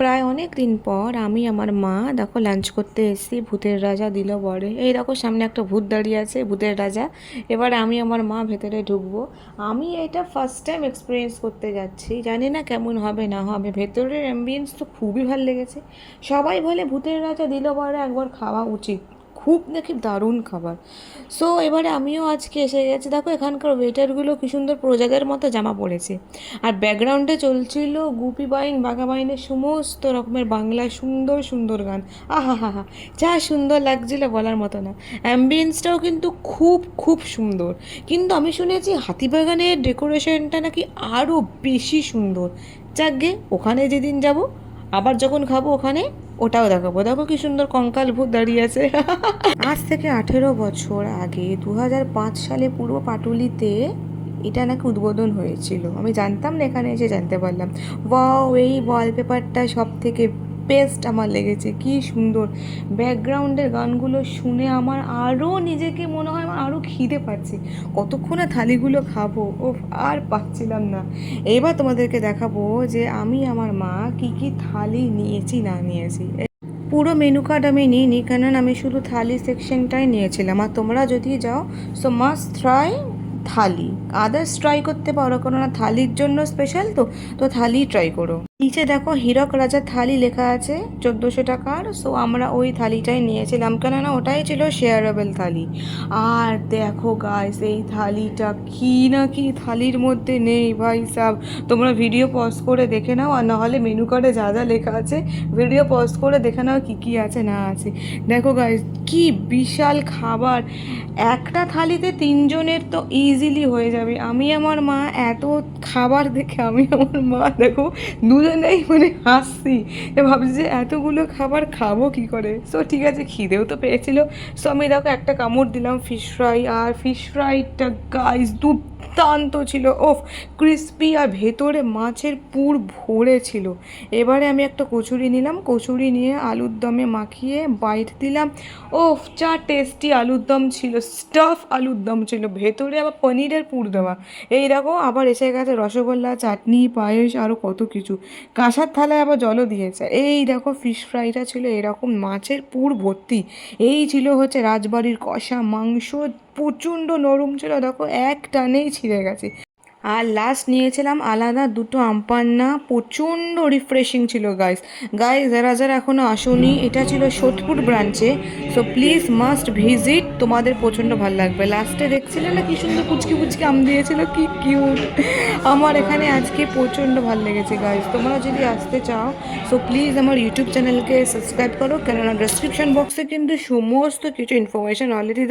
প্রায় অনেক দিন পর আমি আমার মা দেখো লাঞ্চ করতে এসেছি ভূতের রাজা দিল বরে। এই দেখো সামনে একটা ভূত দাঁড়িয়ে আছে, ভূতের রাজা। এবার আমি আমার মা ভেতরে ঢুকবো। আমি এটা ফার্স্ট টাইম এক্সপিরিয়েন্স করতে যাচ্ছি, জানি না কেমন হবে না হবে। ভেতরের অ্যাম্বিয়েন্স তো খুবই ভালো লেগেছে। সবাই বলে ভূতের রাজা দিল বরে একবার খাওয়া উচিত, খুব নাকি দারুণ খাবার। সো এবারে আমিও আজকে এসে গেছি। দেখো এখানকার ওয়েটারগুলো কি সুন্দর প্রজাদের মতো জামা পরেছে। আর ব্যাকগ্রাউন্ডে চলছিল গুপি বাইন বাঘা বাইনের সমস্ত রকমের বাংলায় সুন্দর সুন্দর গান। আহা হা হা, যা সুন্দর লাগছিল বলার মতো না। অ্যাম্বিয়েন্সটাও কিন্তু খুব খুব সুন্দর। কিন্তু আমি শুনেছি হাতিবাগানের ডেকোরেশনটা নাকি আরও বেশি সুন্দর। যাকগে, ওখানে যেদিন যাব আবার যখন খাবো ওখানে ওটাও দেখাবো। দেখো কি সুন্দর কঙ্কাল ভূত দাঁড়িয়ে আছে। আজ থেকে 18 বছর আগে 2005 সালে পূর্ব পাটুলিতে এটা নাকি উদ্বোধন হয়েছিল। আমি জানতাম না, এখানে এসে জানতে পারলাম। ওয়াও, এই ওয়ালপেপারটা সব থেকে বেস্ট আমার লেগেছে, কি সুন্দর। ব্যাকগ্রাউন্ডের গানগুলো শুনে আমার আরও নিজেকে মনে হয় আমার আরও খিদে পাচ্ছে। কতক্ষণে থালিগুলো খাবো, ও আর পাচ্ছিলাম না। এবার তোমাদেরকে দেখাবো যে আমি আমার মা কি কি থালি নিয়েছি না নিয়েছি। পুরো মেনু কার্ড আমি নিইনি, কারণ আমি শুধু থালি সেকশনটাই নিয়েছিলাম। আর তোমরা যদি যাও সো মাস্ট ট্রাই থালি। আদার্স ট্রাই করতে পারো, কেননা থালির জন্য স্পেশাল তো, তো থালি ট্রাই করো। নিচে দেখো হীরক রাজার থালি লেখা আছে 1400 টাকার। সো আমরা ওই থালিটাই নিয়েছিলাম, কেননা ওটাই ছিল শেয়ারেবল থালি। আর দেখো গাইস, এই থালিটা কি না কি থালির মধ্যে নেই ভাই সাব। তোমরা ভিডিও পজ করে দেখে নাও, আর নাহলে মেনু কার্ডে যা যা লেখা আছে ভিডিও পজ করে দেখে নাও কী কী আছে না আছে। দেখো গাইস, কি বিশাল খাবার। একটা থালিতে তিনজনের তো ইজিলি হয়ে যাবে। আমি আমার মা এত খাবার দেখে আমি আমার মা দেখো দুজনেই মানে হাসছি, ভাবছি যে এতগুলো খাবার খাবো কী করে। সো ঠিক আছে, খিদেও তো পেয়েছিল। সো আমি দেখো একটা কামড় দিলাম ফিশ ফ্রাই। আর ফিশ ফ্রাইটা গাইস দুর্দান্ত ছিল, ওফ, ক্রিস্পি আর ভেতরে মাছের পুর ভরে ছিল। এবারে আমি একটা কচুরি নিলাম, কচুরি নিয়ে আলুর দমে মাখিয়ে বাইট দিলাম। ওফ, যা টেস্টি আলুর দম ছিল, স্টাফ আলুর দম ছিল, ভেতরে আবার পনিরের পুর দেওয়া। এই দেখো আবার এসে গেছে রসগোল্লা, চাটনি, পায়েস, আরও কত কিছু। কাঁসার থালায় আবার জলও দিয়েছে। এই দেখো ফিশ ফ্রাইটা ছিল এরকম মাছের পুর ভর্তি। এই ছিল হচ্ছে রাজবাড়ির কষা মাংস, প্রচণ্ড নরম ছিল, দেখো এক টানেই ছিঁড়ে গেছে। আর লাস্ট নিয়েছিলাম আলাদা দুটো আমপান্না, প্রচণ্ড রিফ্রেশিং ছিল গাইস। গাইস যারা যারা এখনও আসোনি, এটা ছিল সোদপুর ব্রাঞ্চে। সো প্লিজ মাস্ট ভিজিট, তোমাদের প্রচণ্ড ভালো লাগবে। লাস্টে দেখছিলে না কি সুন্দর পুচকি পুচকি আম দিয়েছিল, কি কিউট। আমার এখানে আজকে প্রচণ্ড ভালো লেগেছে গাইস। তোমরা যদি আসতে চাও সো প্লিজ আমার ইউটিউব চ্যানেলকে সাবস্ক্রাইব করো, কেননা ডেসক্রিপশন বক্সে কিন্তু সমস্ত কিছু ইনফরমেশন অলরেডি